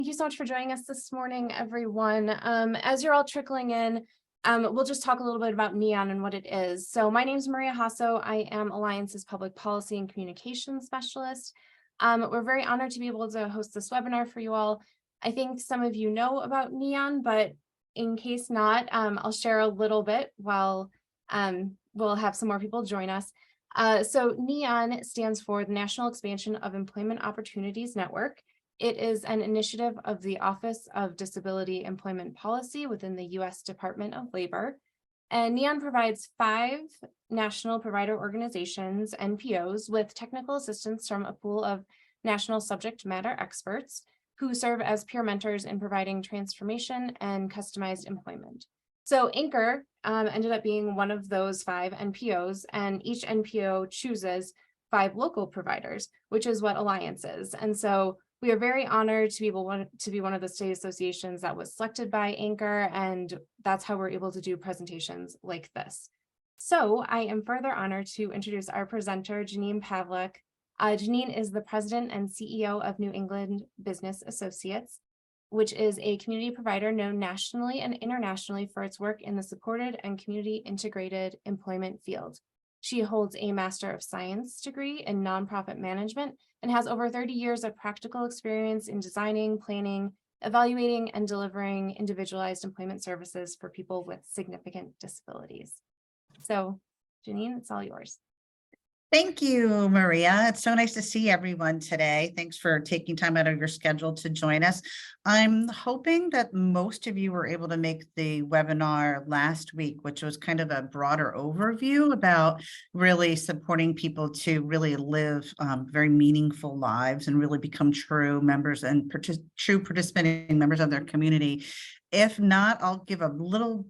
Thank you so much for joining us this morning, everyone. As you're all trickling in, we'll just talk a little bit about NEON and what it is. So my name is Maria Hasso. I am Alliance's Public Policy and Communications Specialist. We're very honored to be able to host this webinar for you all. I think some of you know about NEON, but in case not, I'll share a little bit while we'll have some more people join us. So NEON stands for the National Expansion of Employment Opportunities Network. It is an initiative of the Office of Disability Employment Policy within the U.S. Department of Labor. And NEON provides 5 national provider organizations, NPOs, with technical assistance from a pool of national subject matter experts who serve as peer mentors in providing transformation and customized employment. So Anchor ended up being one of those 5 NPOs, and each NPO chooses 5 local providers, which is what Alliance is. And so we are very honored to be able to be one of the state associations that was selected by Anchor, and that's how we're able to do presentations like this. So I am further honored to introduce our presenter, Jeannine Pavlak. Jeannine is the president and CEO of New England Business Associates, which is a community provider known nationally and internationally for its work in the supported and community integrated employment field. She holds a Master of Science degree in nonprofit management and has over 30 years of practical experience in designing, planning, evaluating, and delivering individualized employment services for people with significant disabilities. So, Jeannine, it's all yours. Thank you, Maria. It's so nice to see everyone today. Thanks for taking time out of your schedule to join us. I'm hoping that most of you were able to make the webinar last week, which was kind of a broader overview about really supporting people to really live very meaningful lives and really become true members and true participating members of their community. If not, I'll give a little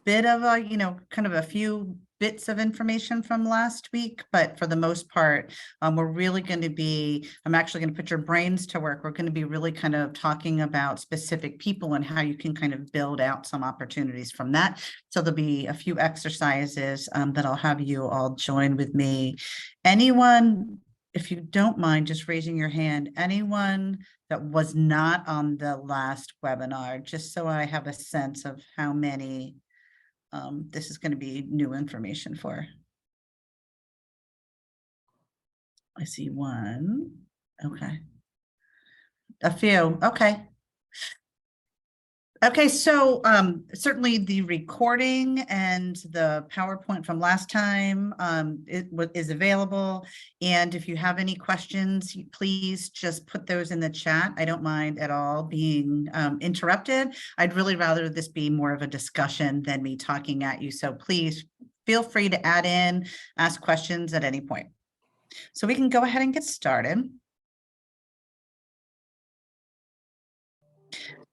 bit of a, kind of a few bits of information from last week, but for the most part, we're really going to be, I'm actually going to put your brains to work. We're going to be really kind of talking about specific people and how you can kind of build out some opportunities from that. So there'll be a few exercises that I'll have you all join with me. Anyone, if you don't mind just raising your hand, anyone that was not on the last webinar, just so I have a sense of how many this is going to be new information for. I see one. Okay. A few. Okay. Okay, so certainly the recording and the PowerPoint from last time is available. And if you have any questions, please just put those in the chat. I don't mind at all being interrupted. I'd really rather this be more of a discussion than me talking at you. So please feel free to add in, ask questions at any point. So we can go ahead and get started.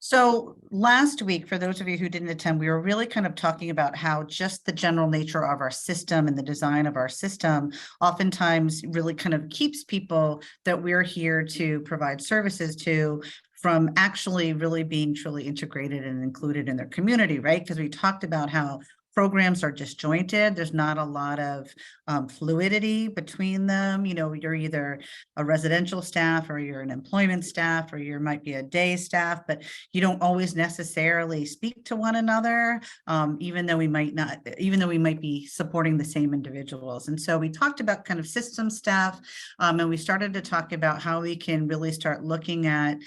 So last week, for those of you who didn't attend, we were really kind of talking about how just the general nature of our system and the design of our system oftentimes really kind of keeps people that we're here to provide services to from actually really being truly integrated and included in their community, right? Because we talked about how programs are disjointed. There's not a lot of fluidity between them. You're either a residential staff or you're an employment staff or you might be a day staff, but you don't always necessarily speak to one another, even though we might be supporting the same individuals. And so we talked about kind of system staff, and we started to talk about how we can really start looking at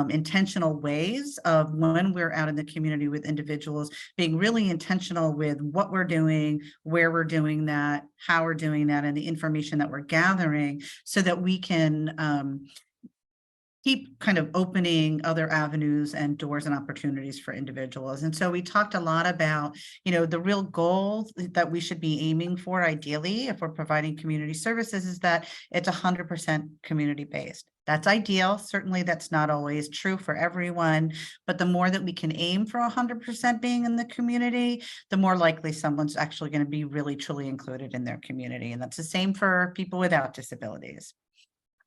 intentional ways of when we're out in the community with individuals, being really intentional with what we're doing, where we're doing that, how we're doing that, and the information that we're gathering so that we can keep kind of opening other avenues and doors and opportunities for individuals. And so we talked a lot about, the real goal that we should be aiming for, ideally, if we're providing community services, is that it's 100% community-based. That's ideal. Certainly that's not always true for everyone, but the more that we can aim for 100% being in the community, the more likely someone's actually going to be really truly included in their community. And that's the same for people without disabilities.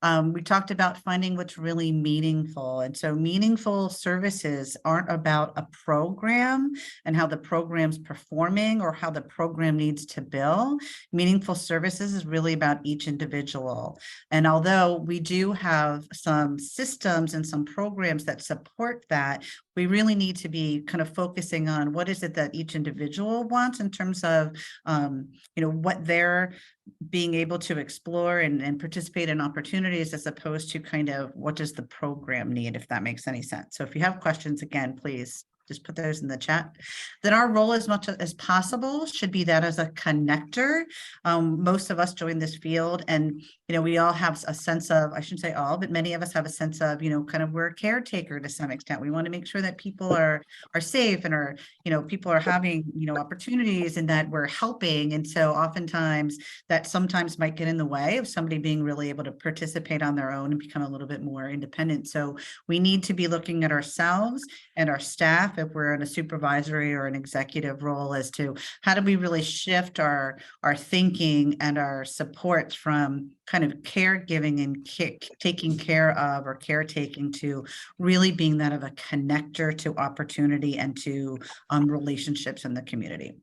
We talked about finding what's really meaningful. And so meaningful services aren't about a program and how the program's performing or how the program needs to bill. Meaningful services is really about each individual. And although we do have some systems and some programs that support that, we really need to be kind of focusing on what is it that each individual wants in terms of, what they're being able to explore and participate in opportunities, as opposed to kind of what does the program need, if that makes any sense. So if you have questions, again, please just put those in the chat. Then our role, as much as possible, should be that as a connector. Most of us join this field, and we all have a sense of, I shouldn't say all, but many of us have a sense of, kind of we're a caretaker to some extent. We want to make sure that people are safe and are, people are having, opportunities and that we're helping. And so oftentimes that sometimes might get in the way of somebody being really able to participate on their own and become a little bit more independent. So we need to be looking at ourselves and our staff, if we're in a supervisory or an executive role, as to how do we really shift our thinking and our support from kind of caregiving and taking care of or caretaking to really being that of a connector to opportunity and to relationships in the community.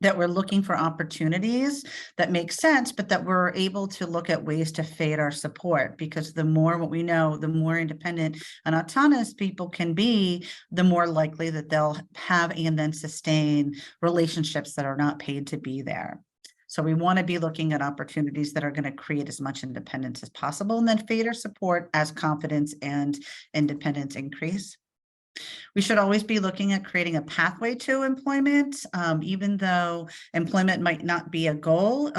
That we're looking for opportunities that make sense, but that we're able to look at ways to fade our support, because the more what we know, the more independent and autonomous people can be, the more likely that they'll have and then sustain relationships that are not paid to be there. So we want to be looking at opportunities that are going to create as much independence as possible, and then fade our support as confidence and independence increase. We should always be looking at creating a pathway to employment, even though employment might not be a goal.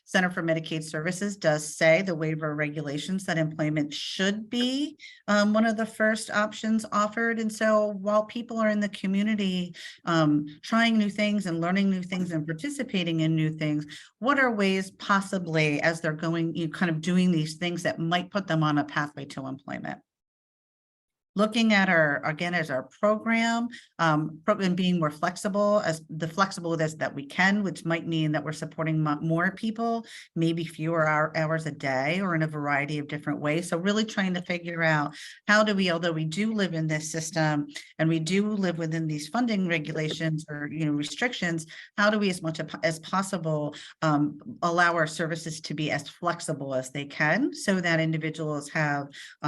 Center for Medicaid Services does say the waiver regulations that employment should be one of the first options offered. And so while people are in the community trying new things and learning new things and participating in new things, what are ways possibly, as they're going, kind of doing these things that might put them on a pathway to employment? Looking at our program, and being more flexible, as that we can, which might mean that we're supporting more people, maybe fewer hours a day, or in a variety of different ways. So really trying to figure out how do we, although we do live in this system and we do live within these funding regulations or restrictions, how do we, as much as possible, allow our services to be as flexible as they can, so that individuals have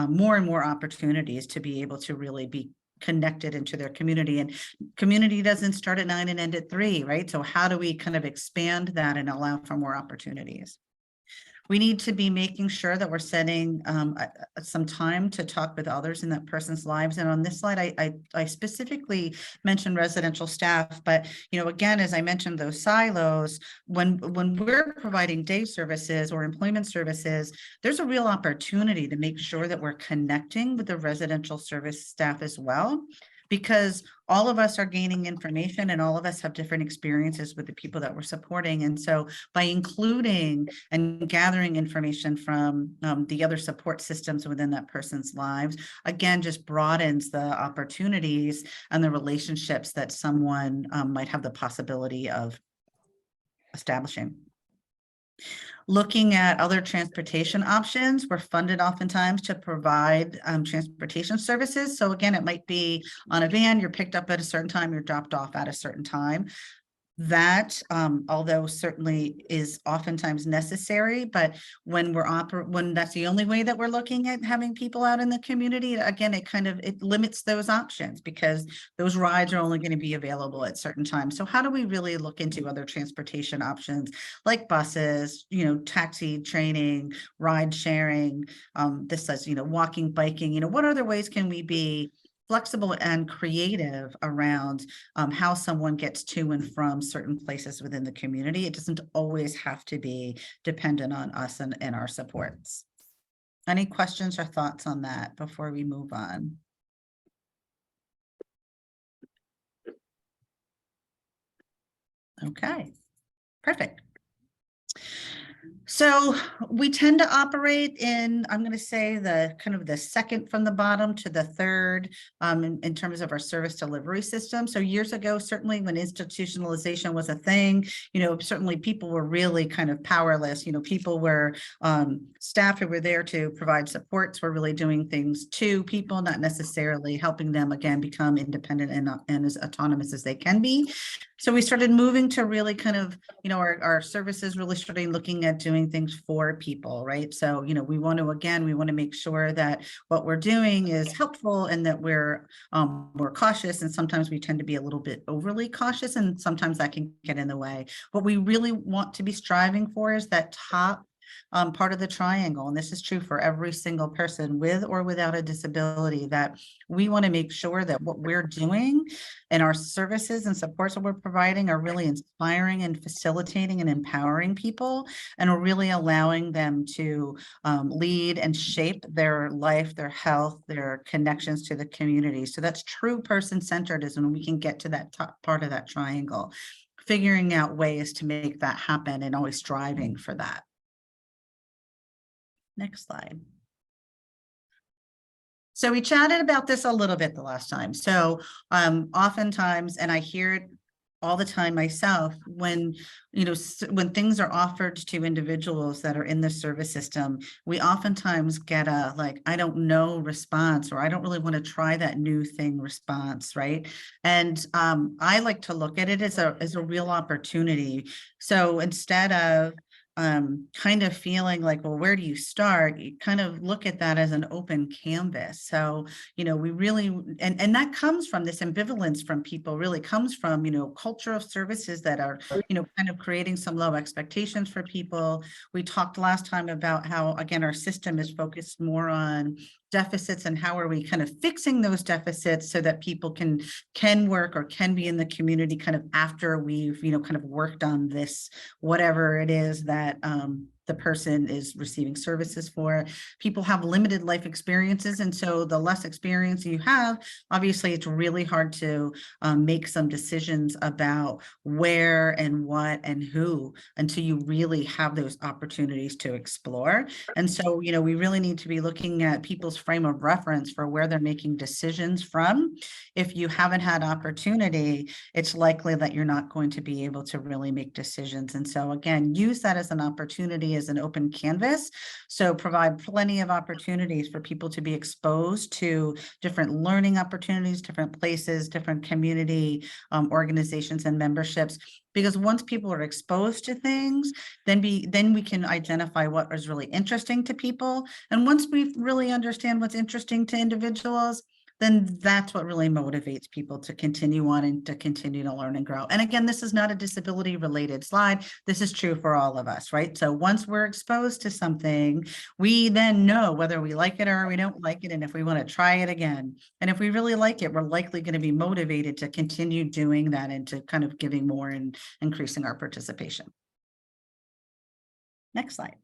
more and more opportunities to be able to really be connected into their community. And community doesn't start at 9 and end at 3, right? So how do we kind of expand that and allow for more opportunities? We need to be making sure that we're setting some time to talk with others in that person's lives. And on this slide, I specifically mentioned residential staff, but again, as I mentioned, those silos, when we're providing day services or employment services, there's a real opportunity to make sure that we're connecting with the residential service staff as well, because all of us are gaining information and all of us have different experiences with the people that we're supporting. And so by including and gathering information from the other support systems within that person's lives, again, just broadens the opportunities and the relationships that someone might have the possibility of establishing. Looking at other transportation options, we're funded oftentimes to provide transportation services. So again, it might be on a van, you're picked up at a certain time, you're dropped off at a certain time. That, although certainly is oftentimes necessary, but when when that's the only way that we're looking at having people out in the community, again, it limits those options, because those rides are only going to be available at certain times. So how do we really look into other transportation options like buses, taxi, training, ride sharing? This says, walking, biking, what other ways can we be flexible and creative around how someone gets to and from certain places within the community? It doesn't always have to be dependent on us and our supports. Any questions or thoughts on that before we move on? Okay, perfect. So we tend to operate in, I'm going to say, the kind of the second from the bottom to the third in terms of our service delivery system. So years ago, certainly when institutionalization was a thing, certainly people were really kind of powerless. People were staff who were there to provide supports were really doing things to people, not necessarily helping them, again, become independent and as autonomous as they can be. So we started moving to really kind of, our services really starting looking at doing things for people, right? So, we want to make sure that what we're doing is helpful and that we're cautious. And sometimes we tend to be a little bit overly cautious, and sometimes that can get in the way. What we really want to be striving for is that top part of the triangle. And this is true for every single person with or without a disability, that we want to make sure that what we're doing and our services and supports that we're providing are really inspiring and facilitating and empowering people, and are really allowing them to lead and shape their life, their health, their connections to the community. So that's true person-centered, is when we can get to that top part of that triangle, figuring out ways to make that happen and always striving for that. Next slide. So we chatted about this a little bit the last time. So oftentimes, and I hear it all the time myself, when when things are offered to individuals that are in the service system, we oftentimes get a like, I don't know response, or I don't really want to try that new thing response, right? And I like to look at it as a real opportunity. So instead of kind of feeling like, well, where do you start? You kind of look at that as an open canvas. So, we really, and that comes from this ambivalence from people, really comes from, culture of services that are, kind of creating some low expectations for people. We talked last time about how, again, our system is focused more on deficits, and how are we kind of fixing those deficits so that people can work or can be in the community kind of after we've, kind of worked on this, whatever it is that the person is receiving services for. People have limited life experiences, and so the less experience you have, obviously it's really hard to make some decisions about where and what and who until you really have those opportunities to explore. And so, we really need to be looking at people's frame of reference for where they're making decisions from. If you haven't had opportunity, it's likely that you're not going to be able to really make decisions. And so again, use that as an opportunity, as an open canvas. So provide plenty of opportunities for people to be exposed to different learning opportunities, different places, different community organizations and memberships. Because once people are exposed to things, then we can identify what is really interesting to people. And once we really understand what's interesting to individuals, then that's what really motivates people to continue on and to continue to learn and grow. And again, this is not a disability related slide. This is true for all of us, right? So once we're exposed to something, we then know whether we like it or we don't like it, and if we want to try it again. And if we really like it, we're likely going to be motivated to continue doing that and to kind of giving more and increasing our participation. Next slide.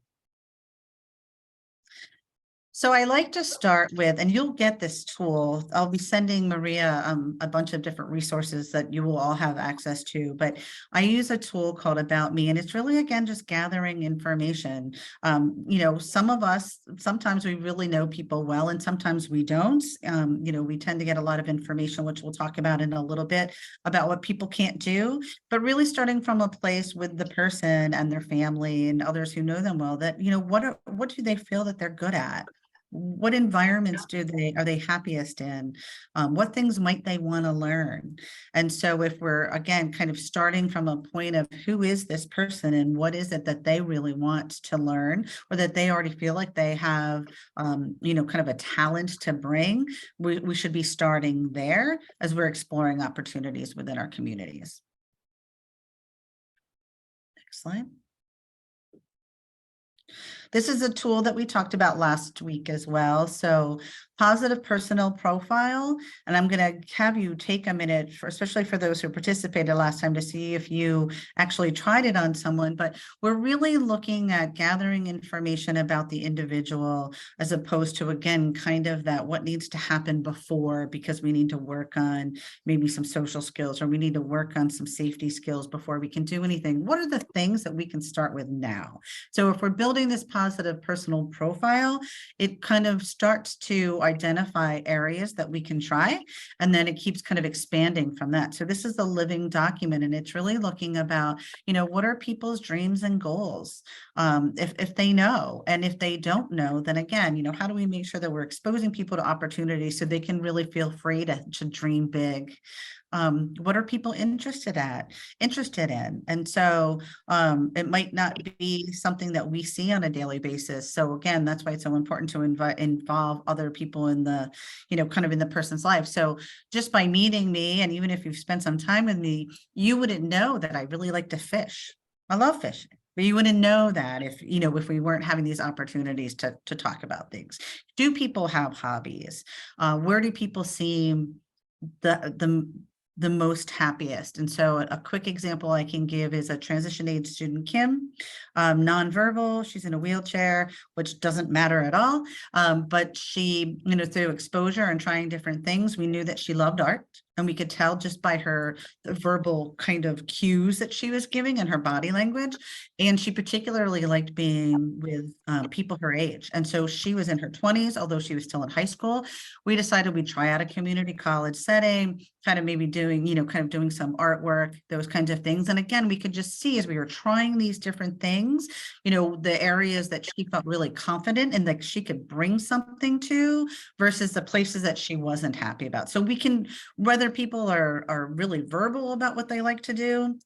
So I like to start with, and you'll get this tool. I'll be sending Maria a bunch of different resources that you will all have access to, but I use a tool called About Me, and it's really, again, just gathering information. Some of us, sometimes we really know people well, and sometimes we don't. We tend to get a lot of information, which we'll talk about in a little bit, about what people can't do, but really starting from a place with the person and their family and others who know them well, that, what do they feel that they're good at? What environments are they happiest in? What things might they want to learn? And so if we're, again, kind of starting from a point of who is this person and what is it that they really want to learn, or that they already feel like they have, kind of a talent to bring, we should be starting there as we're exploring opportunities within our communities. Next slide. This is a tool that we talked about last week as well. So positive personal profile. And I'm going to have you take a minute, for, especially for those who participated last time, to see if you actually tried it on someone. But we're really looking at gathering information about the individual, as opposed to, again, kind of that what needs to happen before, because we need to work on maybe some social skills, or we need to work on some safety skills before we can do anything. What are the things that we can start with now? So if we're building this positive personal profile, it kind of starts to identify areas that we can try, and then it keeps kind of expanding from that. So this is a living document, and it's really looking about, what are people's dreams and goals? If they know, and if they don't know, then again, how do we make sure that we're exposing people to opportunities so they can really feel free to dream big? What are people interested in? And so it might not be something that we see on a daily basis. So again, that's why it's so important to involve other people in the, kind of in the person's life. So just by meeting me, and even if you've spent some time with me, you wouldn't know that I really like to fish. I love fishing. But you wouldn't know that if we weren't having these opportunities to talk about things. Do people have hobbies? Where do people seem the most happiest? And so a quick example I can give is a transition age student, Kim, nonverbal. She's in a wheelchair, which doesn't matter at all. But she, through exposure and trying different things, we knew that she loved art. And we could tell just by her verbal kind of cues that she was giving and her body language. And she particularly liked being with people her age. And so she was in her 20s, although she was still in high school. We decided we'd try out a community college setting, kind of maybe doing, kind of doing some artwork, those kinds of things. And again, we could just see as we were trying these different things, the areas that she felt really confident and that she could bring something to, versus the places that she wasn't happy about. So we can, whether people are really verbal about what they like to do,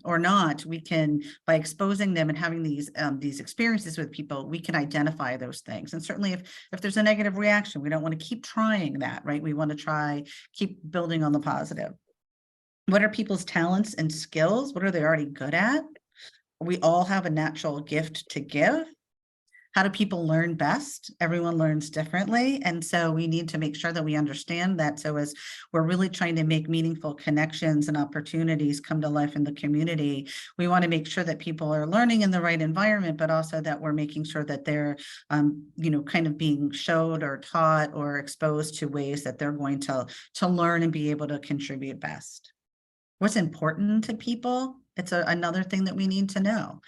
or not, we can, by exposing them and having these experiences with people, we can identify those things. And certainly if there's a negative reaction, we don't want to keep trying that, right? We want to keep building on the positive. What are people's talents and skills? What are they already good at? We all have a natural gift to give. How do people learn best? Everyone learns differently. And so we need to make sure that we understand that. So as we're really trying to make meaningful connections and opportunities come to life in the community, we want to make sure that people are learning in the right environment, but also that we're making sure that they're, kind of being showed or taught or exposed to ways that they're going to learn and be able to contribute best. What's important to people? It's another thing that we need to know.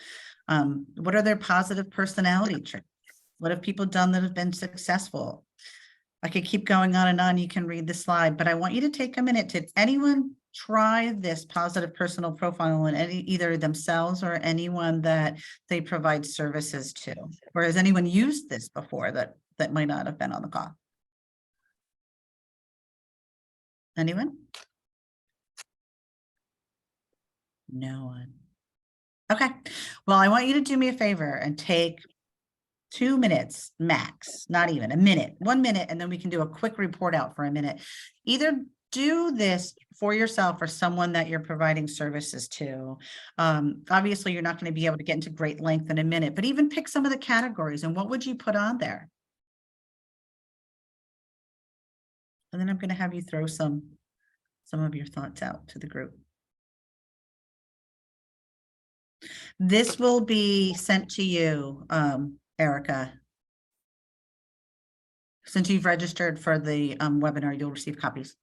What are their positive personality traits? What have people done that have been successful? I could keep going on and on. You can read the slide, but I want you to take a minute. Did anyone try this positive personal profile on either themselves or anyone that they provide services to? Or has anyone used this before that might not have been on the call? Anyone? No one. Okay. Well, I want you to do me a favor and take 2 minutes max, not even a minute, 1 minute, and then we can do a quick report out for a minute. Either do this for yourself or someone that you're providing services to. Obviously, you're not going to be able to get into great length in a minute, but even pick some of the categories and what would you put on there? And then I'm going to have you throw some of your thoughts out to the group. This will be sent to you, Erica. Since you've registered for the webinar, you'll receive copies.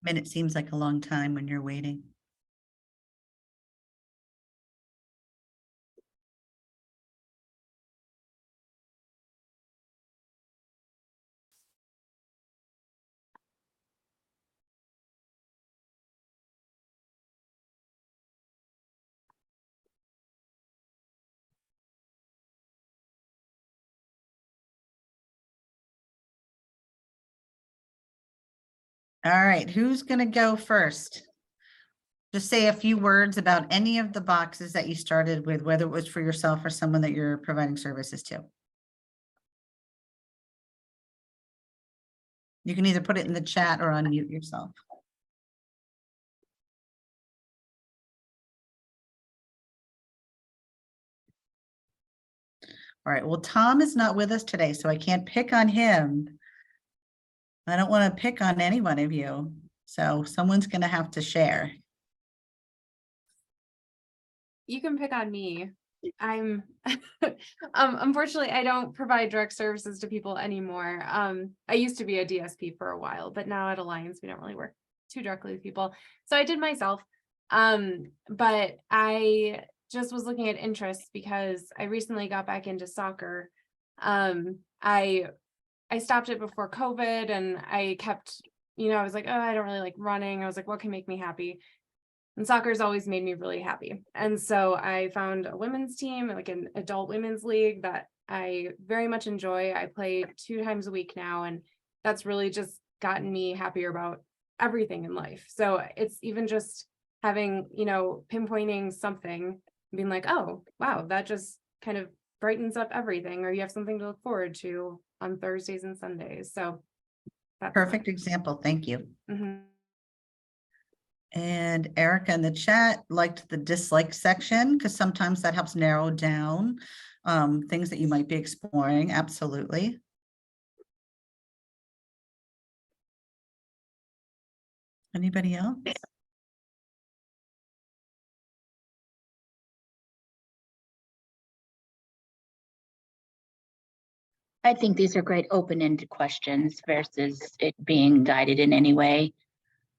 Minute seems like a long time when you're waiting. All right, who's going to go first? Just say a few words about any of the boxes that you started with, whether it was for yourself or someone that you're providing services to. You can either put it in the chat or unmute yourself. All right, well, Tom is not with us today, so I can't pick on him. I don't want to pick on any one of you, so someone's going to have to share. You can pick on me. I'm unfortunately I don't provide direct services to people anymore. I used to be a DSP for a while, but now at Alliance we don't really work too directly with people. So I did myself. But I just was looking at interests because I recently got back into soccer. I stopped it before COVID and I kept, I was like, oh, I don't really like running. I was like, what can make me happy? And soccer's always made me really happy. And so I found a women's team, like an adult women's league that I very much enjoy. I play 2 times a week now, and that's really just gotten me happier about everything in life. So it's even just having, pinpointing something, being like, oh, wow, that just kind of brightens up everything, or you have something to look forward to on Thursdays and Sundays. So that's Perfect example. Thank you. Mhm. And Erica in the chat liked the dislike section because sometimes that helps narrow down things that you might be exploring. Absolutely. Anybody else? I think these are great open-ended questions versus it being guided in any way.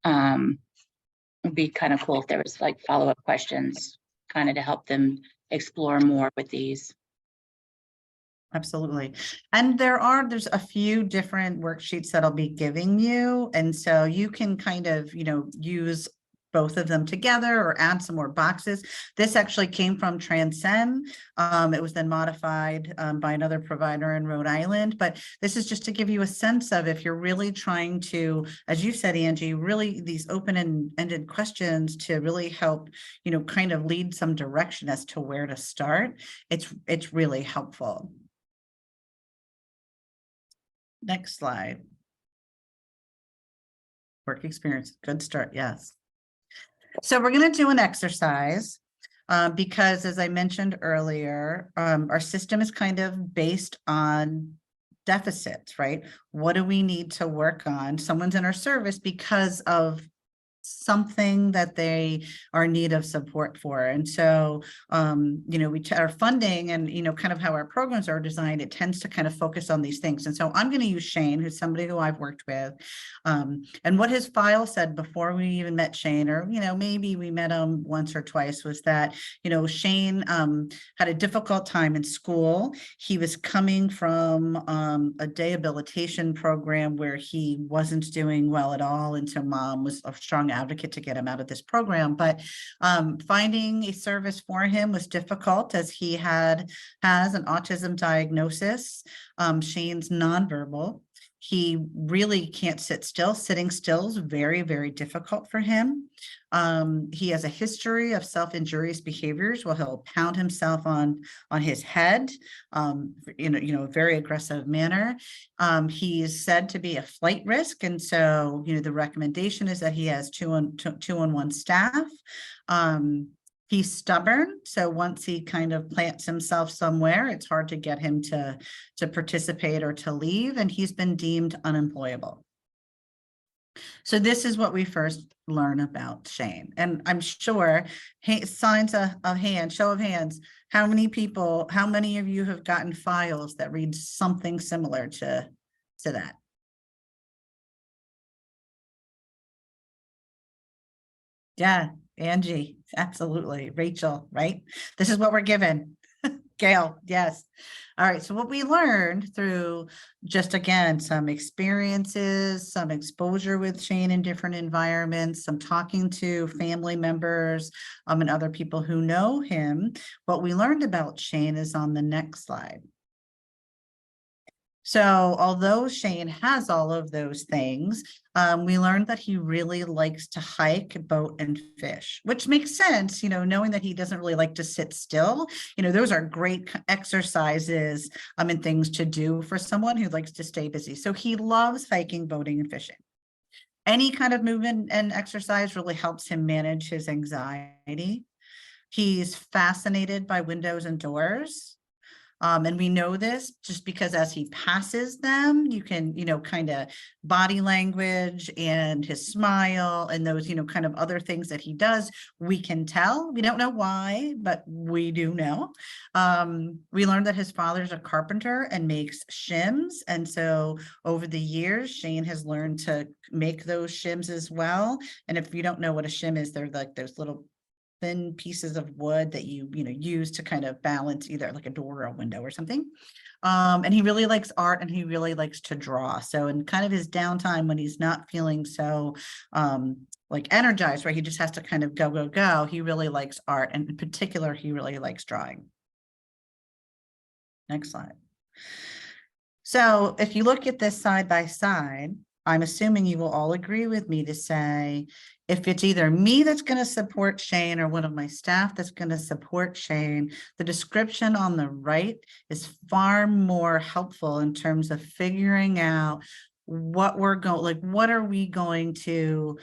It'd be kind of cool if there was like follow-up questions kind of to help them explore more with these. Absolutely. And there's a few different worksheets that I'll be giving you. And so you can kind of, use both of them together or add some more boxes. This actually came from Transcend. It was then modified by another provider in Rhode Island, but this is just to give you a sense of if you're really trying to, as you said, Angie, really these open-ended questions to really help, kind of lead some direction as to where to start. It's really helpful. Next slide. Work experience, good start, yes. So we're going to do an exercise because as I mentioned earlier, our system is kind of based on deficits, right? What do we need to work on? Someone's in our service because of something that they are in need of support for. And so, our funding and, kind of how our programs are designed, it tends to kind of focus on these things. And so I'm going to use Shane, who's somebody who I've worked with. And what his file said before we even met Shane, or, maybe we met him once or twice, was that, Shane had a difficult time in school. He was coming from a rehabilitation program where he wasn't doing well at all. And so mom was a strong advocate to get him out of this program, but finding a service for him was difficult as he has an autism diagnosis. Shane's nonverbal. He really can't sit still. Sitting still is very, very difficult for him. He has a history of self-injurious behaviors where he'll pound himself on his head in a very aggressive manner. He is said to be a flight risk. And so, the recommendation is that he has two-on-one staff. He's stubborn. So once he kind of plants himself somewhere, it's hard to get him to participate or to leave. And he's been deemed unemployable. So this is what we first learn about Shane. And I'm sure, signs of hand, show of hands, how many of you have gotten files that read something similar to that? Yeah, Angie, absolutely. Rachel, right? This is what we're given. Gail, yes. All right, so what we learned through just, again, some experiences, some exposure with Shane in different environments, some talking to family members and other people who know him, what we learned about Shane is on the next slide. So although Shane has all of those things, we learned that he really likes to hike, boat, and fish, which makes sense, knowing that he doesn't really like to sit still. Those are great exercises and things to do for someone who likes to stay busy. So he loves hiking, boating, and fishing. Any kind of movement and exercise really helps him manage his anxiety. He's fascinated by windows and doors. And we know this just because as he passes them, you can, kind of body language and his smile and those, kind of other things that he does, we can tell. We don't know why, but we do know. We learned that his father's a carpenter and makes shims. And so over the years, Shane has learned to make those shims as well. And if you don't know what a shim is, they're like those little thin pieces of wood that you use to kind of balance either like a door or a window or something. And he really likes art and he really likes to draw. So in kind of his downtime when he's not feeling so like energized, where he just has to kind of go, he really likes art, and in particular, he really likes drawing. Next slide. So if you look at this side by side, I'm assuming you will all agree with me to say, if it's either me that's going to support Shane or one of my staff that's going to support Shane, the description on the right is far more helpful in terms of figuring out what we're going, like, what are we going to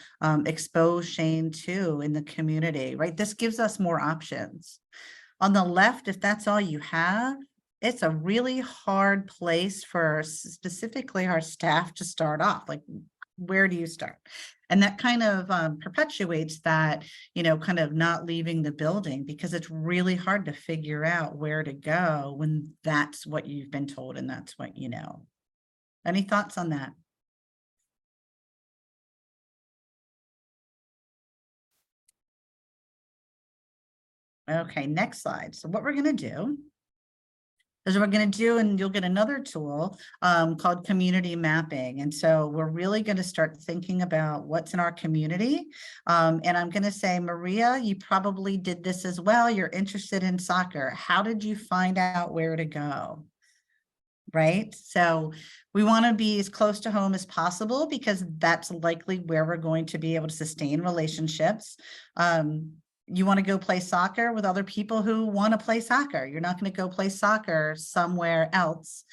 expose Shane to in the community, right? This gives us more options. On the left, if that's all you have, it's a really hard place for specifically our staff to start off. Like, where do you start? And that kind of perpetuates that, kind of not leaving the building, because it's really hard to figure out where to go when that's what you've been told and that's what you know. Any thoughts on that? Okay, next slide. So what we're going to do is we're going to do, and you'll get another tool called community mapping. And so we're really going to start thinking about what's in our community. And I'm going to say, Maria, you probably did this as well. You're interested in soccer. How did you find out where to go? Right? So we want to be as close to home as possible, because that's likely where we're going to be able to sustain relationships. You want to go play soccer with other people who want to play soccer. You're not going to go play soccer somewhere else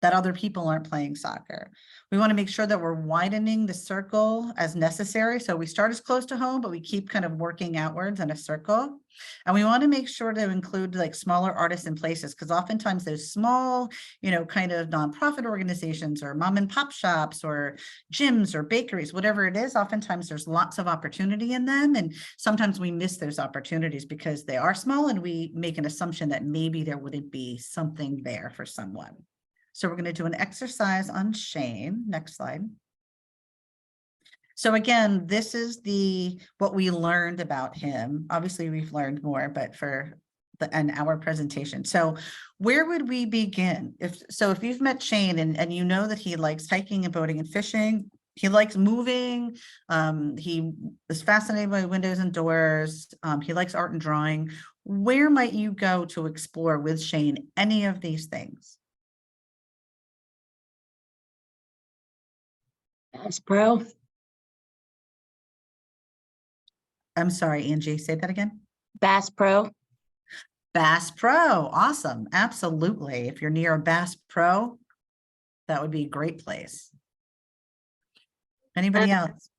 that other people aren't playing soccer. We want to make sure that we're widening the circle as necessary. So we start as close to home, but we keep kind of working outwards in a circle. And we want to make sure to include like smaller artists and places, because oftentimes those small, kind of nonprofit organizations or mom and pop shops or gyms or bakeries, whatever it is, oftentimes there's lots of opportunity in them. And sometimes we miss those opportunities because they are small and we make an assumption that maybe there wouldn't be something there for someone. So we're going to do an exercise on Shane. Next slide. So again, this is what we learned about him. Obviously, we've learned more, but for an hour presentation. So where would we begin? If you've met Shane and you know that he likes hiking and boating and fishing, he likes moving, he is fascinated by windows and doors, he likes art and drawing, where might you go to explore with Shane any of these things? Bass Pro. I'm sorry, Angie, say that again. Bass Pro. Bass Pro, awesome, absolutely. If you're near a Bass Pro, that would be a great place. Anybody else?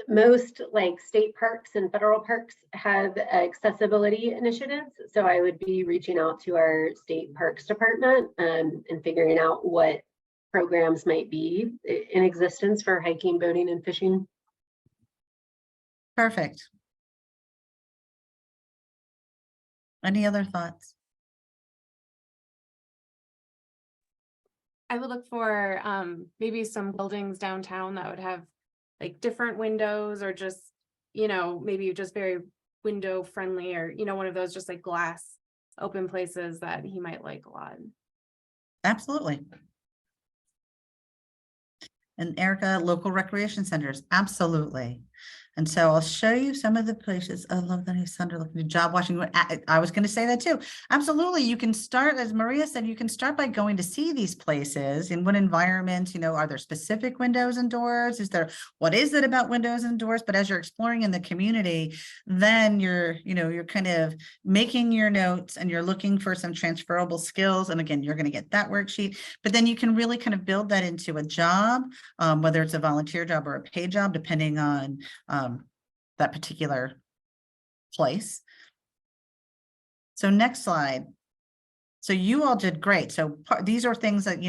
Most like state parks and federal parks have accessibility initiatives. So I would be reaching out to our state parks department and figuring out what programs might be in existence for hiking, boating, and fishing. Perfect. Any other thoughts? I would look for maybe some buildings downtown that would have like different windows, or just, maybe just very window friendly, or, one of those just like glass open places that he might like a lot. Absolutely. And Erica, local recreation centers, absolutely. And so I'll show you some of the places. I love that he's under looking at job watching. I was going to say that too. Absolutely. You can start, as Maria said, you can start by going to see these places. In what environments, are there specific windows and doors? What is it about windows and doors? But as you're exploring in the community, then you're kind of making your notes and you're looking for some transferable skills. And again, you're going to get that worksheet, but then you can really kind of build that into a job, whether it's a volunteer job or a paid job, depending on that particular place. So next slide. So you all did great. So these are things that,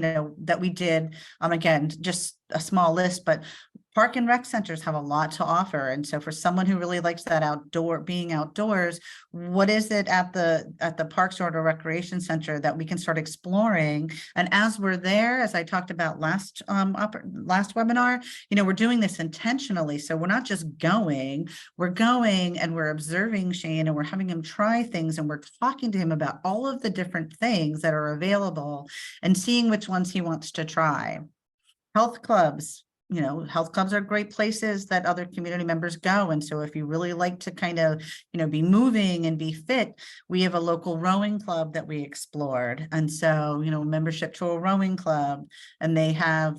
that we did. Again, just a small list, but park and rec centers have a lot to offer. And so for someone who really likes that being outdoors, what is it at the parks or the recreation center that we can start exploring? And as we're there, as I talked about last webinar, we're doing this intentionally. So we're not just going, we're going and we're observing Shane and we're having him try things and we're talking to him about all of the different things that are available and seeing which ones he wants to try. Health clubs. Health clubs are great places that other community members go. And so if you really like to kind of, be moving and be fit, we have a local rowing club that we explored. And so, membership to a rowing club, and they have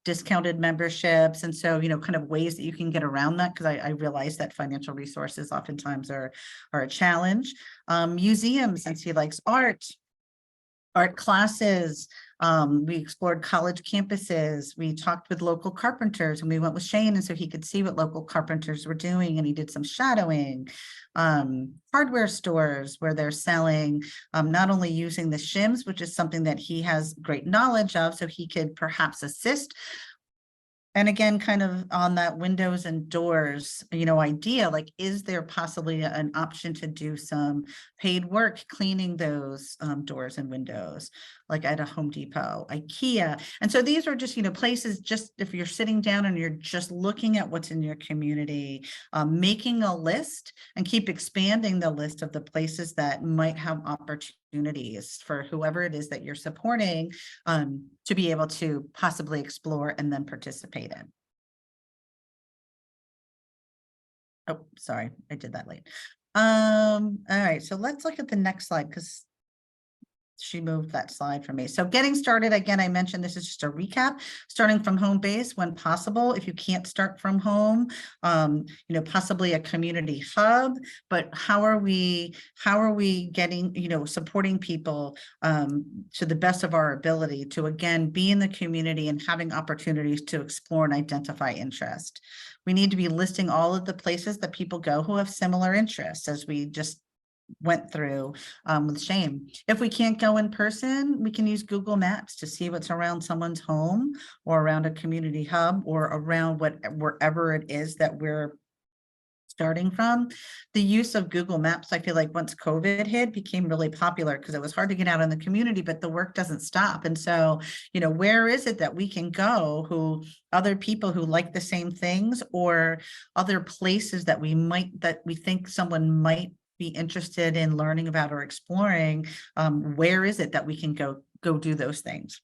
discounted memberships. And so, kind of ways that you can get around that, because I realize that financial resources oftentimes are a challenge. Museums, since he likes art classes. We explored college campuses. We talked with local carpenters and we went with Shane, and so he could see what local carpenters were doing, and he did some shadowing. Hardware stores where they're selling, not only using the shims, which is something that he has great knowledge of, so he could perhaps assist. And again, kind of on that windows and doors, idea, like, is there possibly an option to do some paid work cleaning those doors and windows, like at a Home Depot, IKEA. And so these are just, places, just if you're sitting down and you're just looking at what's in your community, making a list and keep expanding the list of the places that might have opportunities for whoever it is that you're supporting, to be able to possibly explore and then participate in. Oh, sorry, I did that late. All right, so let's look at the next slide, because she moved that slide for me. So getting started, again, I mentioned this is just a recap, starting from home base when possible. If you can't start from home, possibly a community hub, but how are we getting, supporting people to the best of our ability to, again, be in the community and having opportunities to explore and identify interest. We need to be listing all of the places that people go who have similar interests, as we just went through with Shane. If we can't go in person, we can use Google Maps to see what's around someone's home or around a community hub or around wherever it is that we're starting from. The use of Google Maps, I feel like once COVID hit, became really popular because it was hard to get out in the community, but the work doesn't stop. And so, where is it that we can go, other people who like the same things, or other places that we think someone might be interested in learning about or exploring, where is it that we can go do those things?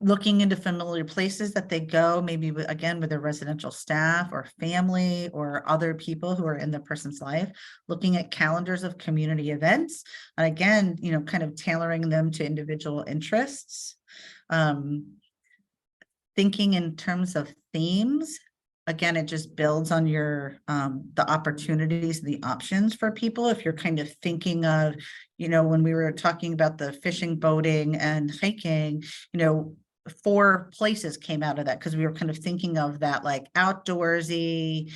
Looking into familiar places that they go, maybe again with their residential staff or family or other people who are in the person's life, looking at calendars of community events, and again, kind of tailoring them to individual interests. Thinking in terms of themes. Again, it just builds on your the opportunities, the options for people. If you're kind of thinking of, when we were talking about the fishing, boating, and hiking, 4 places came out of that, because we were kind of thinking of that like outdoorsy,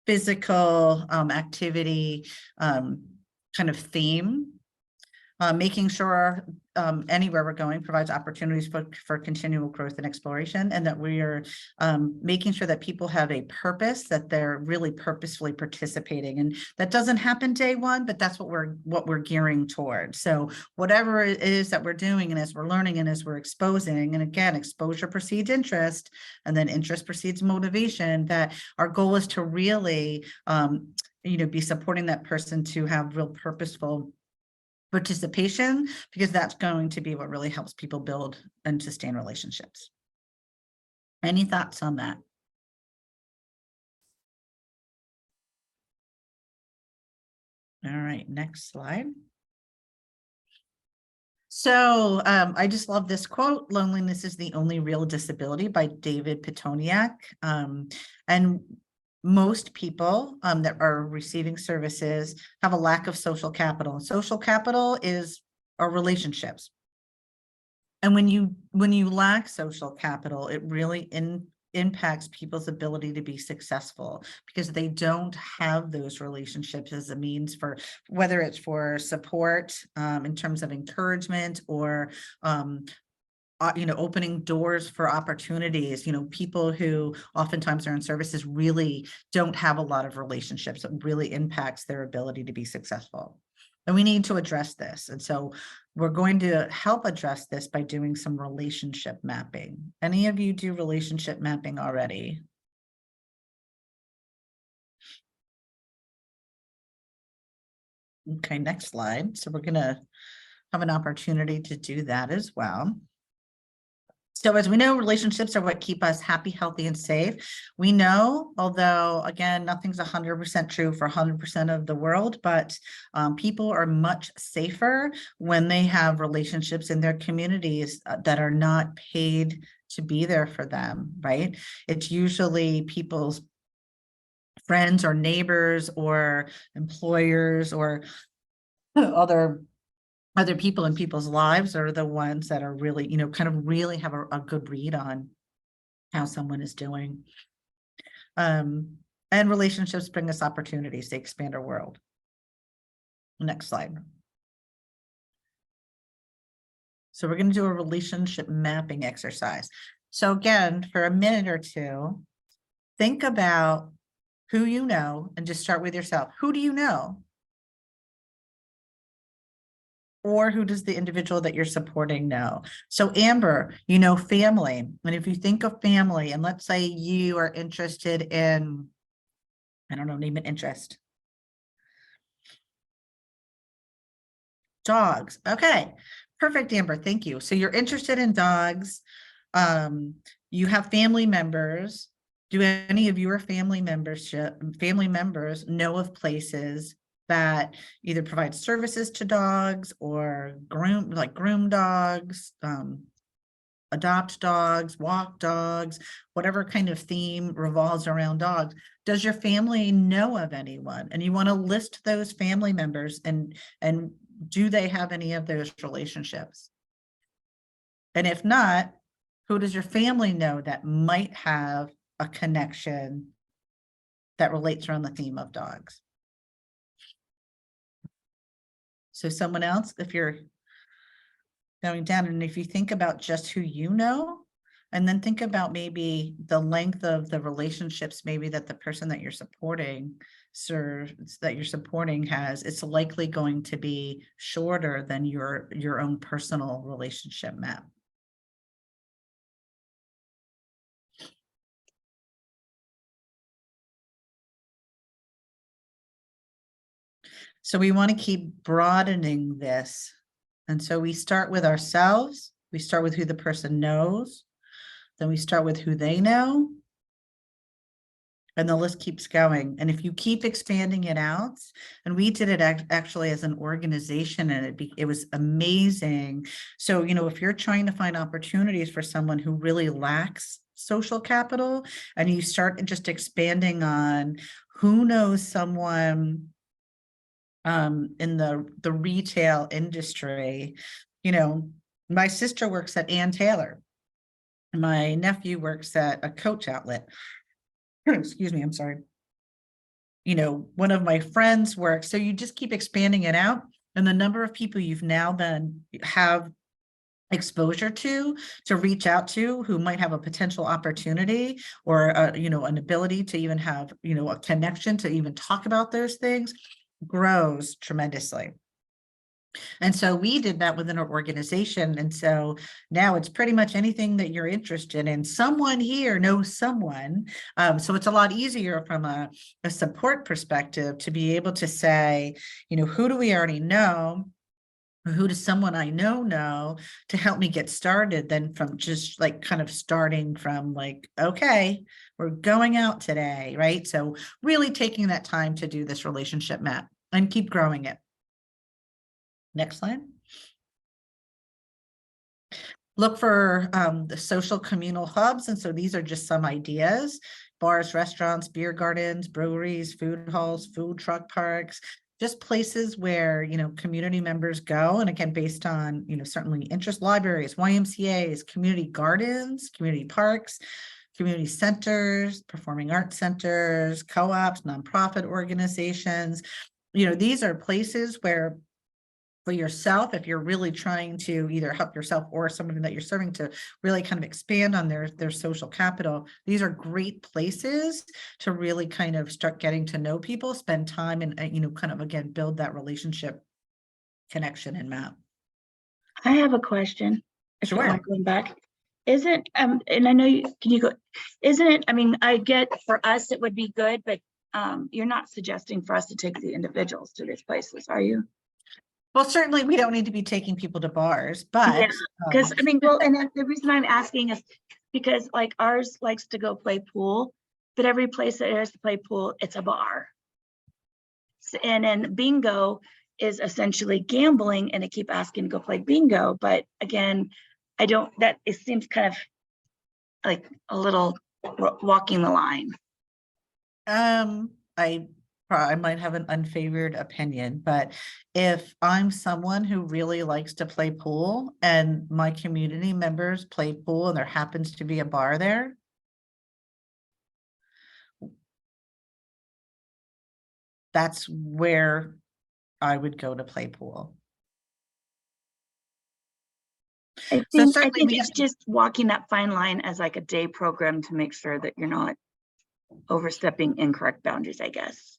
physical activity kind of theme. Making sure anywhere we're going provides opportunities for continual growth and exploration, and that we are making sure that people have a purpose, that they're really purposefully participating. And that doesn't happen day one, but that's what we're gearing towards. So whatever it is that we're doing, and as we're learning and as we're exposing, and again, exposure precedes interest, and then interest precedes motivation, that our goal is to really be supporting that person to have real purposeful participation, because that's going to be what really helps people build and sustain relationships. Any thoughts on that? All right, next slide. So I just love this quote, "Loneliness is the only real disability," by David Pitoniak. And most people that are receiving services have a lack of social capital. And social capital is our relationships. And when you lack social capital, it really impacts people's ability to be successful, because they don't have those relationships as a means for, whether it's for support in terms of encouragement, or opening doors for opportunities. People who oftentimes are in services really don't have a lot of relationships. It really impacts their ability to be successful. And we need to address this. And so we're going to help address this by doing some relationship mapping. Any of you do relationship mapping already? Okay, next slide. So we're going to have an opportunity to do that as well. So as we know, relationships are what keep us happy, healthy, and safe. We know, although again, nothing's 100% true for 100% of the world, but people are much safer when they have relationships in their communities that are not paid to be there for them, right? It's usually people's friends or neighbors or employers or other people in people's lives are the ones that are really, kind of really have a good read on how someone is doing. And relationships bring us opportunities to expand our world. Next slide. So we're going to do a relationship mapping exercise. So again, for a minute or two, think about who you know, and just start with yourself. Who do you know? Or who does the individual that you're supporting know? So Amber, family. And if you think of family, and let's say you are interested in, I don't know, name an interest. Dogs. Okay, perfect, Amber. Thank you. So you're interested in dogs. You have family members. Do any of your family members know of places that either provide services to dogs or groom dogs, adopt dogs, walk dogs, whatever kind of theme revolves around dogs? Does your family know of anyone? And you want to list those family members, and do they have any of those relationships? And if not, who does your family know that might have a connection that relates around the theme of dogs? So someone else, if you're going down, and if you think about just who you know, and then think about maybe the length of the relationships, maybe that the person that you're supporting has, it's likely going to be shorter than your own personal relationship map. So we want to keep broadening this. And so we start with ourselves. We start with who the person knows. Then we start with who they know. And the list keeps going. And if you keep expanding it out, and we did it actually as an organization, and it was amazing. So, if you're trying to find opportunities for someone who really lacks social capital, and you start just expanding on who knows someone in the retail industry. My sister works at Ann Taylor. My nephew works at a Coach outlet. Excuse me, I'm sorry. One of my friends works. So you just keep expanding it out, and the number of people you've now have exposure to reach out to, who might have a potential opportunity, or an ability to even have a connection to even talk about those things, grows tremendously. And so we did that within our organization. And so now it's pretty much anything that you're interested in. Someone here knows someone. So it's a lot easier from a support perspective to be able to say, who do we already know? or who does someone I know to help me get started, than from just like kind of starting from like, okay, we're going out today, right? So really taking that time to do this relationship map and keep growing it. Next slide. Look for the social communal hubs. And so these are just some ideas: bars, restaurants, beer gardens, breweries, food halls, food truck parks, just places where, you know, community members go. And again, based on, you know, certainly interest, libraries, YMCAs, community gardens, community parks, community centers, performing arts centers, co-ops, nonprofit organizations. You know, these are places where, for yourself, if you're really trying to either help yourself or somebody that you're serving to really kind of expand on their social capital, these are great places to really kind of start getting to know people, spend time, and you know, kind of again build that relationship connection and map. I have a question. If you Sure. want going back, isn't and I know you can you go, isn't it? I mean, I get for us it would be good, but you're not suggesting for us to take the individuals to these places, are you? Well, certainly we don't need to be taking people to bars, but Yeah, because I mean, well, and then the reason I'm asking is because like ours likes to go play pool, but every place that has to play pool, it's a bar. And then bingo is essentially gambling, and they keep asking to go play bingo. But again, I don't, that it seems kind of like a little walking the line. I might have an unfavored opinion, but if I'm someone who really likes to play pool and my community members play pool and there happens to be a bar there, that's where I would go to play pool. I So think certainly it's just walking that fine line as like a day program to make sure that you're not overstepping incorrect boundaries, I guess.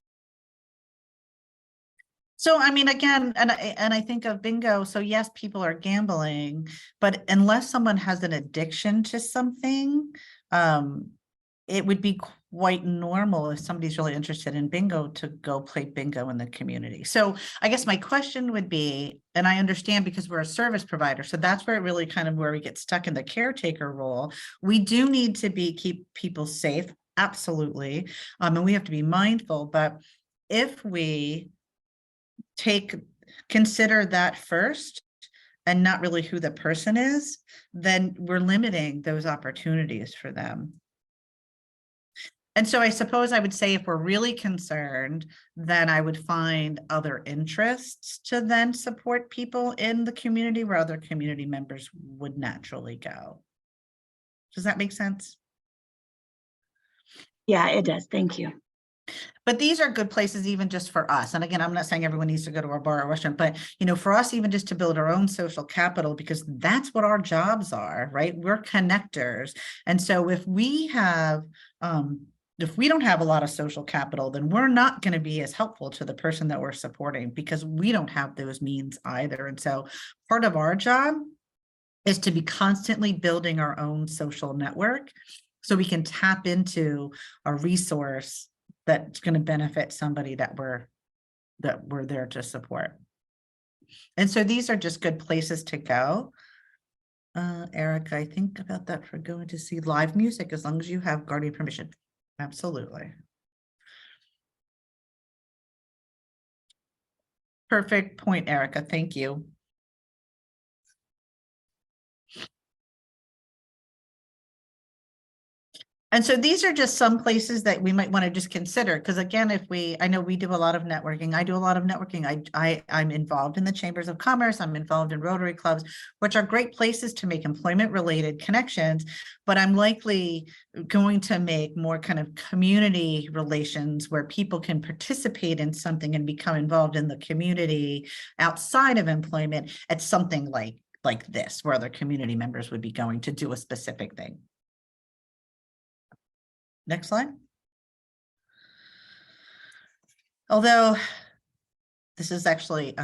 So, I mean, again, and I think of bingo. So yes, people are gambling, but unless someone has an addiction to something, it would be quite normal if somebody's really interested in bingo to go play bingo in the community. So I guess my question would be, and I understand because we're a service provider, so that's where it really kind of where we get stuck in the caretaker role. We do need to keep people safe, absolutely, and we have to be mindful. But if we consider that first and not really who the person is, then we're limiting those opportunities for them. And so I suppose I would say if we're really concerned, then I would find other interests to then support people in the community where other community members would naturally go. Does that make sense? Yeah, it does. Thank you. But these are good places even just for us. And again, I'm not saying everyone needs to go to a bar or restaurant, but you know, for us, even just to build our own social capital, because that's what our jobs are, right? We're connectors. And so if we don't have a lot of social capital, then we're not going to be as helpful to the person that we're supporting because we don't have those means either. And so part of our job is to be constantly building our own social network so we can tap into a resource that's going to benefit somebody that we're there to support. And so these are just good places to go. Eric, I think about that for going to see live music as long as you have guardian permission. Absolutely. Perfect point, Erica. Thank you. And so these are just some places that we might want to just consider, because again, I know we do a lot of networking. I do a lot of networking. I'm involved in the chambers of commerce. I'm involved in Rotary clubs, which are great places to make employment related connections, but I'm likely going to make more kind of community relations where people can participate in something and become involved in the community outside of employment at something like this, where other community members would be going to do a specific thing. Next slide. Although this is actually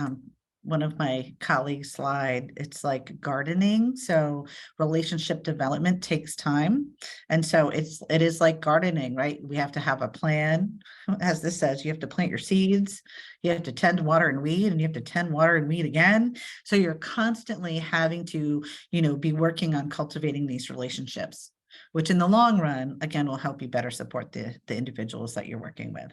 one of my colleagues' slide, it's like gardening. So relationship development takes time. And so it is like gardening, right? We have to have a plan. As this says, you have to plant your seeds, you have to tend, water, and weed, and you have to tend, water, and weed again. So you're constantly having to, be working on cultivating these relationships, which in the long run, again, will help you better support the individuals that you're working with.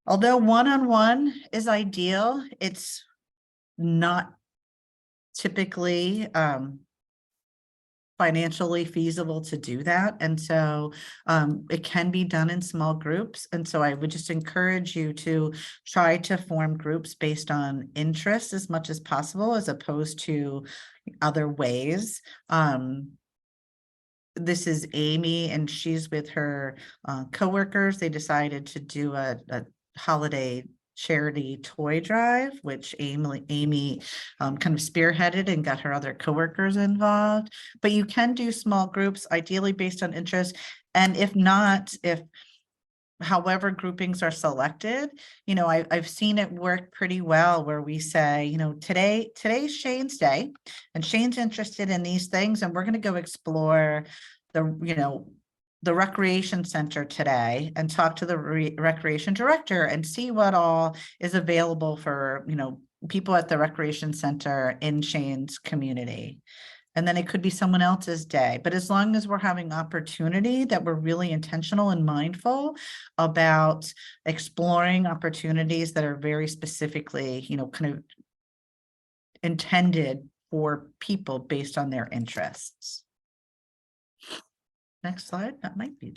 Although one-on-one is ideal, it's not typically financially feasible to do that. And so it can be done in small groups. And so I would just encourage you to try to form groups based on interest as much as possible, as opposed to other ways. This is Amy, and she's with her coworkers. They decided to do a holiday charity toy drive, which Amy kind of spearheaded and got her other coworkers involved. But you can do small groups, ideally based on interest. And if not, however groupings are selected, I've seen it work pretty well, where we say, today's Shane's day, and Shane's interested in these things, and we're going to go explore the recreation center today and talk to the recreation director and see what all is available for, people at the recreation center in Shane's community. And then it could be someone else's day. But as long as we're having opportunity, that we're really intentional and mindful about exploring opportunities that are very specifically, kind of intended for people based on their interests. Next slide. That might be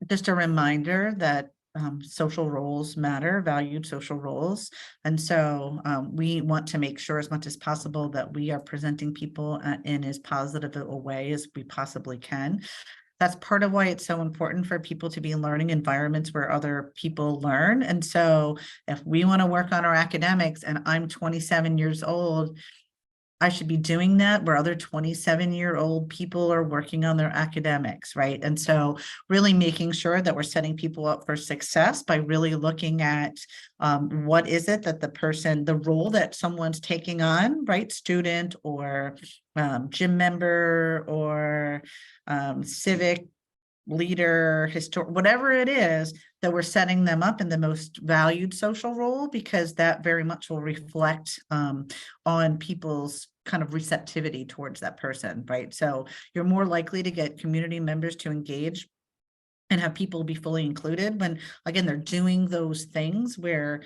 just a reminder that social roles matter, valued social roles. And so we want to make sure as much as possible that we are presenting people in as positive a way as we possibly can. That's part of why it's so important for people to be in learning environments where other people learn. And so if we want to work on our academics and I'm 27 years old, I should be doing that where other 27-year-old people are working on their academics, right? And so really making sure that we're setting people up for success by really looking at what is it that the role that someone's taking on, right? Student or gym member or civic leader, whatever it is, that we're setting them up in the most valued social role, because that very much will reflect on people's kind of receptivity towards that person, right? So you're more likely to get community members to engage and have people be fully included when, again, they're doing those things where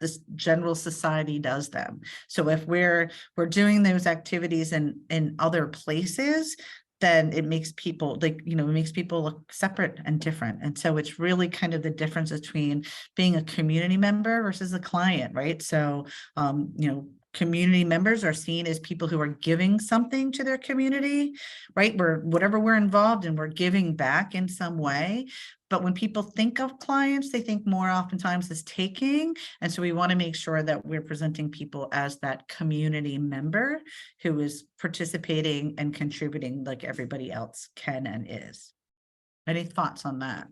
this general society does them. So if we're doing those activities in other places, then it makes people look separate and different. And so it's really kind of the difference between being a community member versus a client, right? So, community members are seen as people who are giving something to their community, right? Whatever we're involved in, we're giving back in some way. But when people think of clients, they think more oftentimes as taking. And so we want to make sure that we're presenting people as that community member who is participating and contributing like everybody else can and is. Any thoughts on that?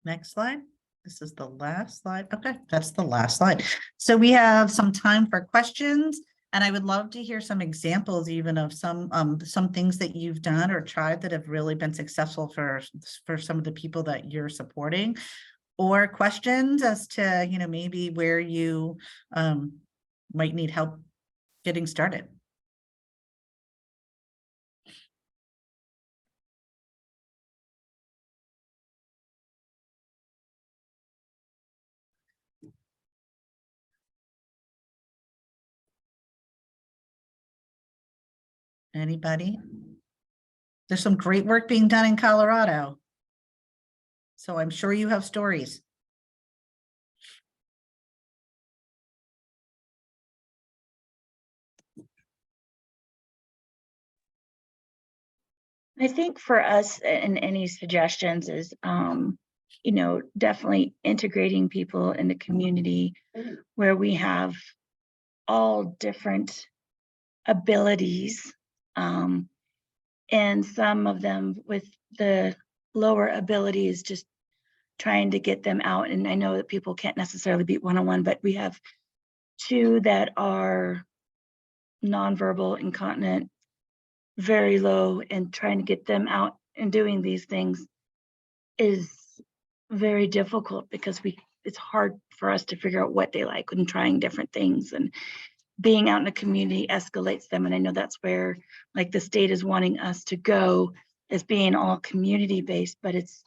Next slide. This is the last slide. Okay, that's the last slide. So we have some time for questions. And I would love to hear some examples even of some things that you've done or tried that have really been successful for some of the people that you're supporting, or questions as to, maybe where you might need help getting started. Anybody? There's some great work being done in Colorado, so I'm sure you have stories. I think for us, and any suggestions is, definitely integrating people in the community where we have all different abilities And some of them with the lower abilities, just trying to get them out. And I know that people can't necessarily be one-on-one, but we have 2 that are nonverbal, incontinent, very low, and trying to get them out and doing these things is very difficult because it's hard for us to figure out what they like and trying different things, and being out in the community escalates them. And I know that's where like the state is wanting us to go, as being all community based, but it's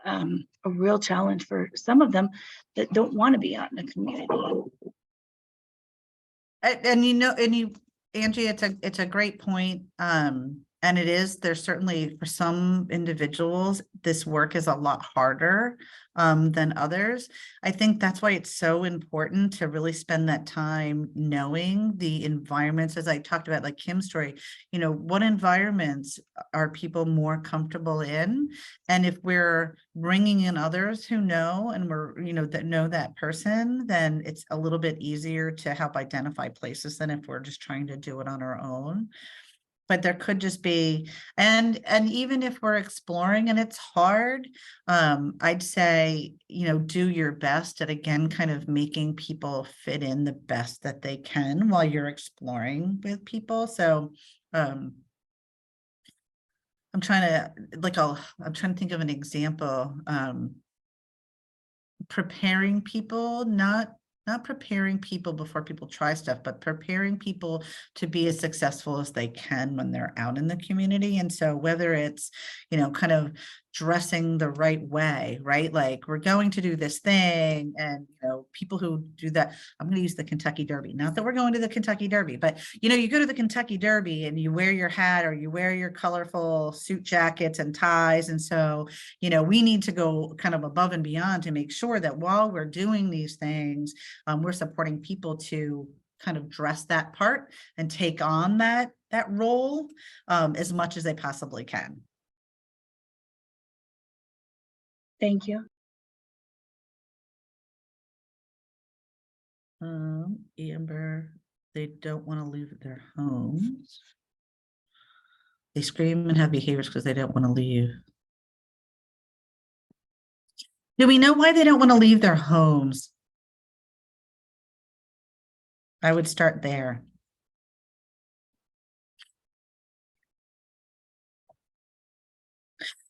a real challenge for some of them that don't want to be out in the community. And Angie, it's a great point. And there's certainly for some individuals, this work is a lot harder than others. I think that's why it's so important to really spend that time knowing the environments, as I talked about, like Kim's story, what environments are people more comfortable in? And if we're bringing in others who know, and we're, that know that person, then it's a little bit easier to help identify places than if we're just trying to do it on our own. But there could just be, and even if we're exploring and it's hard, I'd say, do your best at, again, kind of making people fit in the best that they can while you're exploring with people. So I'm trying to think of an example. Preparing people, not preparing people before people try stuff, but preparing people to be as successful as they can when they're out in the community. And so whether it's, kind of dressing the right way, right? Like, we're going to do this thing, and, people who do that, I'm going to use the Kentucky Derby. Not that we're going to the Kentucky Derby, but, you go to the Kentucky Derby and you wear your hat, or you wear your colorful suit jackets and ties. And so, we need to go kind of above and beyond to make sure that while we're doing these things, we're supporting people to kind of dress that part and take on that role as much as they possibly can. Thank you. Amber, they don't want to leave their homes. They scream and have behaviors because they don't want to leave. Do we know why they don't want to leave their homes? I would start there.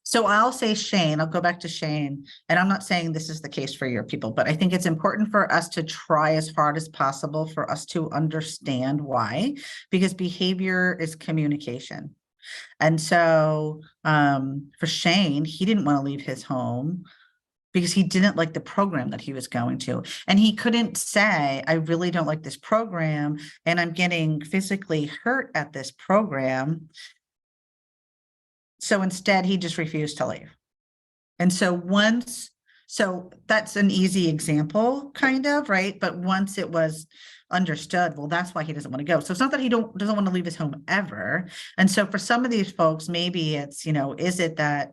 So I'll say Shane, I'll go back to Shane, and I'm not saying this is the case for your people, but I think it's important for us to try as hard as possible for us to understand why, because behavior is communication. And so for Shane, he didn't want to leave his home because he didn't like the program that he was going to. And he couldn't say, I really don't like this program, and I'm getting physically hurt at this program. So instead, he just refused to leave. And so that's an easy example, kind of, right? But once it was understood, well, that's why he doesn't want to go. So it's not that he doesn't want to leave his home ever. And so for some of these folks, maybe it's, is it that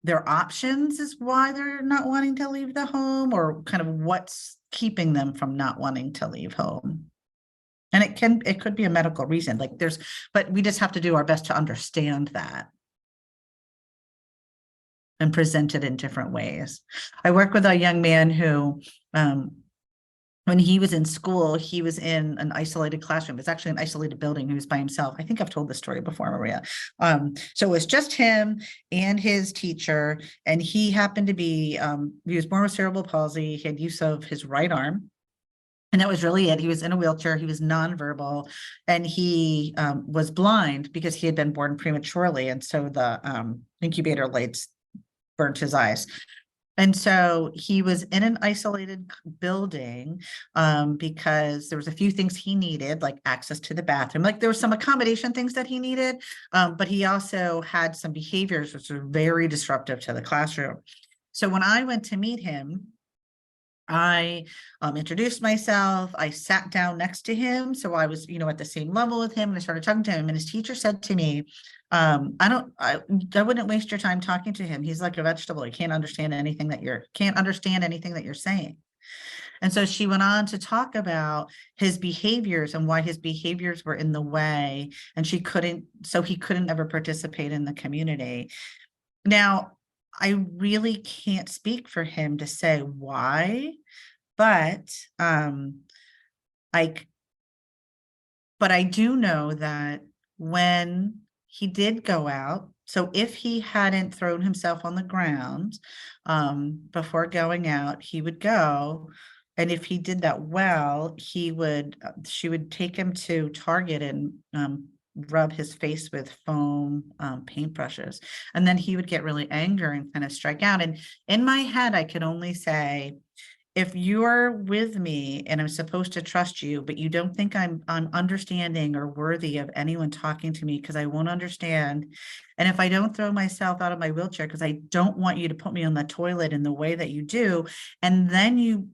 their options is why they're not wanting to leave the home, or kind of what's keeping them from not wanting to leave home? And it could be a medical reason, but we just have to do our best to understand that and present it in different ways. I work with a young man who, when he was in school, he was in an isolated classroom. It's actually an isolated building. He was by himself. I think I've told this story before, Maria. So it was just him and his teacher, and he happened to be, he was born with cerebral palsy. He had use of his right arm. And that was really it. He was in a wheelchair. He was nonverbal, and he was blind because he had been born prematurely. And so the incubator lights burnt his eyes. And so he was in an isolated building because there was a few things he needed, like access to the bathroom. Like there were some accommodation things that he needed, but he also had some behaviors which were very disruptive to the classroom. So when I went to meet him, I introduced myself. I sat down next to him. So I was, at the same level with him, and I started talking to him, and his teacher said to me, I wouldn't waste your time talking to him. He's like a vegetable. He can't understand anything that you're saying. And so she went on to talk about his behaviors and why his behaviors were in the way, and he couldn't ever participate in the community. Now, I really can't speak for him to say why, but I do know that when he did go out, so if he hadn't thrown himself on the ground before going out, he would go. And if he did that well, she would take him to Target and rub his face with foam paintbrushes. And then he would get really angry and kind of strike out. And in my head, I could only say, if you're with me and I'm supposed to trust you, but you don't think I'm understanding or worthy of anyone talking to me because I won't understand. And if I don't throw myself out of my wheelchair because I don't want you to put me on the toilet in the way that you do, and then you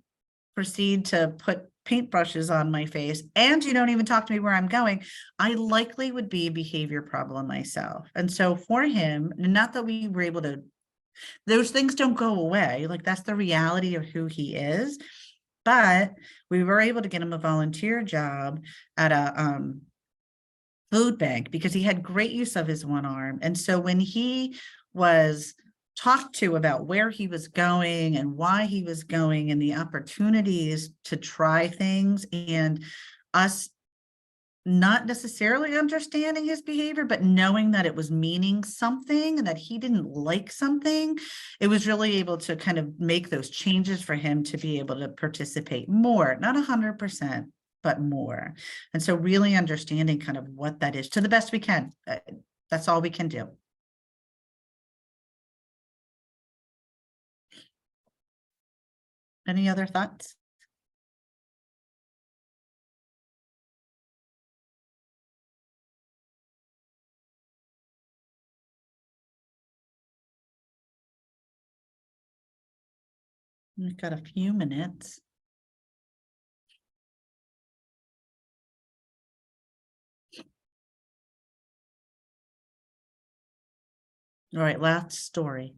proceed to put paintbrushes on my face and you don't even talk to me where I'm going, I likely would be a behavior problem myself. And so for him, not that we were able to, those things don't go away. Like, that's the reality of who he is. But we were able to get him a volunteer job at a food bank because he had great use of his one arm. And so when he was talked to about where he was going and why he was going and the opportunities to try things, and us not necessarily understanding his behavior, but knowing that it was meaning something and that he didn't like something, it was really able to kind of make those changes for him to be able to participate more, not 100%, but more. And so really understanding kind of what that is to the best we can. That's all we can do. Any other thoughts? We've got a few minutes. All right, last story.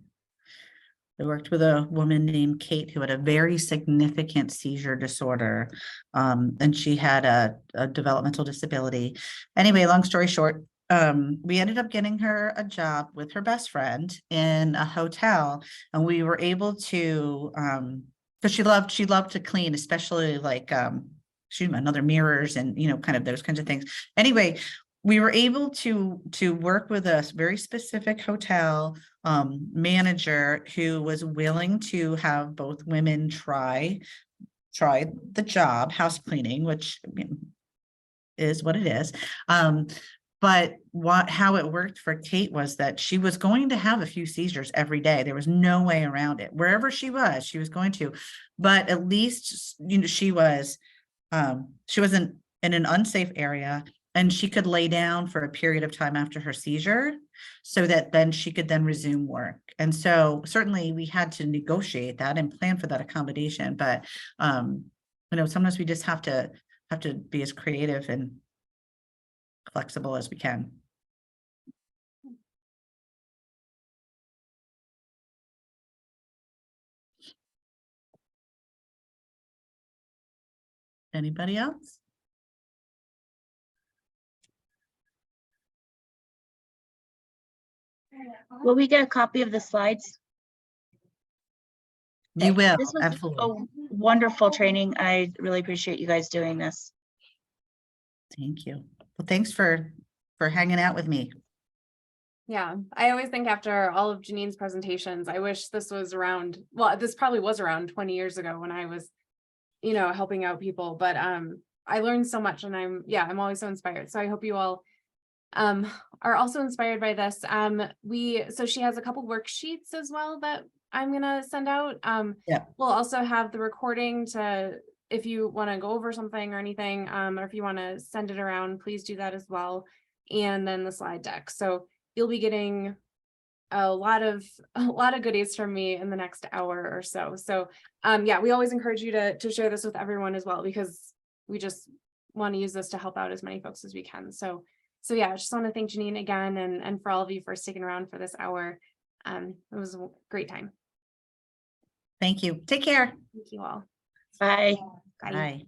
I worked with a woman named Kate who had a very significant seizure disorder, and she had a developmental disability. Anyway, long story short, we ended up getting her a job with her best friend in a hotel, and we were able to, because she loved to clean, especially like another mirrors and kind of those kinds of things. Anyway, we were able to work with a very specific hotel manager who was willing to have both women try the job, house cleaning, which is what it is. But how it worked for Kate was that she was going to have a few seizures every day. There was no way around it. Wherever she was going to, but at least she wasn't in an unsafe area. And she could lay down for a period of time after her seizure so that then she could then resume work. And so certainly we had to negotiate that and plan for that accommodation. But, sometimes we just have to be as creative and flexible as we can. Anybody else? Will we get a copy of the slides? You will, This was absolutely. a wonderful training. I really appreciate you guys doing this. Thank you. Well, thanks for hanging out with me. Yeah, I always think after all of Jeannine's presentations, I wish this was around, well, this probably was around 20 years ago when I was, helping out people, but I learned so much, and I'm always so inspired. So I hope you all are also inspired by this. So she has a couple worksheets as well that I'm gonna send out. Yeah. We'll also have the recording if you want to go over something or anything, or if you want to send it around, please do that as well. And then the slide deck. So you'll be getting a lot of goodies from me in the next hour or so. So yeah, we always encourage you to share this with everyone as well, because we just want to use this to help out as many folks as we can. So yeah, I just want to thank Jeannine again, and for all of you for sticking around for this hour. It was a great time. Thank you. Take care. Thank you all. Bye. Bye.